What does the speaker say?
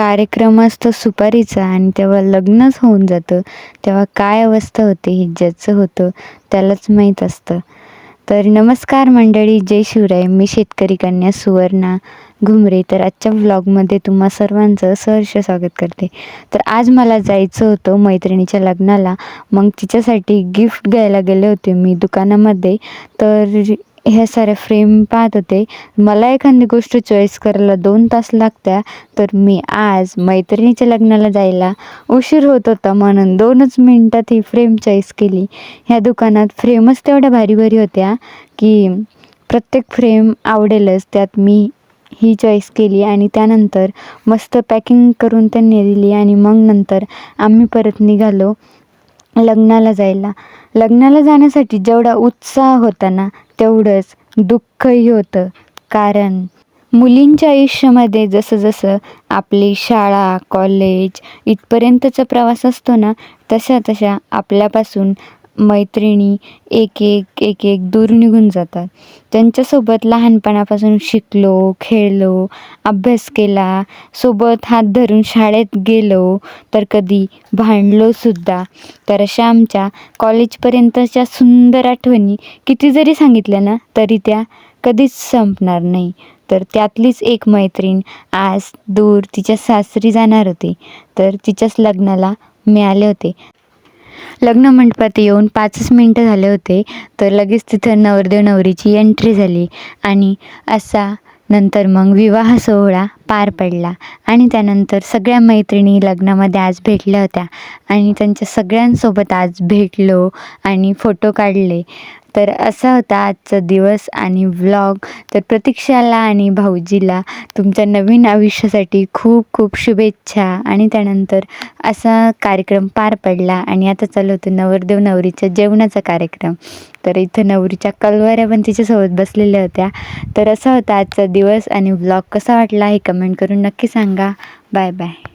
कार्यक्रम असतो सुपारीचा आणि तेव्हा लग्नच होऊन जातं, तेव्हा काय अवस्था होते हे ज्याचं होतं त्यालाच माहीत असतं. तर नमस्कार मंडळी, जय शिवराय. मी शेतकरी कन्या सुवर्णा घुमरे. तर आजच्या व्लॉगमध्ये तुम्हा सर्वांचं सहर्ष स्वागत करते. तर आज मला जायचं होतं मैत्रिणीच्या लग्नाला. मग तिच्यासाठी गिफ्ट घ्यायला गेले होते मी दुकानामध्ये. तर ह्या साऱ्या फ्रेम पाहत होते. मला एखादी गोष्ट चॉईस करायला 2 तास लागत्या, तर मी आज मैत्रिणीच्या लग्नाला जायला उशीर होत होता म्हणून 2च मिनटात ही फ्रेम चॉईस केली. ह्या दुकानात फ्रेमच तेवढ्या भारी भारी होत्या की प्रत्येक फ्रेम आवडेलच. त्यात मी ही चॉईस केली आणि त्यानंतर मस्त पॅकिंग करून त्यांनी दिली आणि मग नंतर आम्ही परत निघालो लग्नाला जायला. लग्नाला जाण्यासाठी जेवढा उत्साह होता ना, तेवढंच दुःखही होतं. कारण मुलींच्या आयुष्यामध्ये जसं जसं आपली शाळा, कॉलेज इथपर्यंतचा प्रवास असतो ना, तशा तशा आपल्यापासून मैत्रिणी एक एक दूर निघून जातात. त्यांच्यासोबत लहानपणापासून शिकलो, खेळलो, अभ्यास केला, सोबत हात धरून शाळेत गेलो, तर कधी भांडलो सुद्धा. तर अशा आमच्या कॉलेजपर्यंतच्या सुंदर आठवणी किती जरी सांगितल्या ना, तरी त्या कधीच संपणार नाही. तर त्यातलीच एक मैत्रीण आज दूर तिच्या सासरी जाणार होती. तर तिच्याच लग्नाला मी आले होते. लग्न मंडपात येऊन 5च मिनटं झाले होते, तर लगेच तिथं नवरदेव नवरीची एंट्री झाली आणि असा नंतर मग विवाह सोहळा पार पडला. आणि त्यानंतर सगळ्या मैत्रिणी लग्नामध्ये आज भेटल्या होत्या आणि त्यांच्या सगळ्यांसोबत आज भेटलो आणि फोटो काढले. तर असा होता आजचा दिवस आणि व्लॉग. तर प्रतीक्षाला आणि भाऊजीला तुमच्या नवीन आयुष्यासाठी खूप खूप शुभेच्छा. आणि त्यानंतर असा कार्यक्रम पार पडला आणि आता चालू होतं नवरदेव नवरीच्या जेवणाचा कार्यक्रम. तर इथं नवरीच्या कलवाऱ्या पण तिच्यासोबत बसलेल्या होत्या. तर असा होता आजचा दिवस आणि व्लॉग कसा वाटला हे कमेंट करून नक्की सांगा. Bye bye.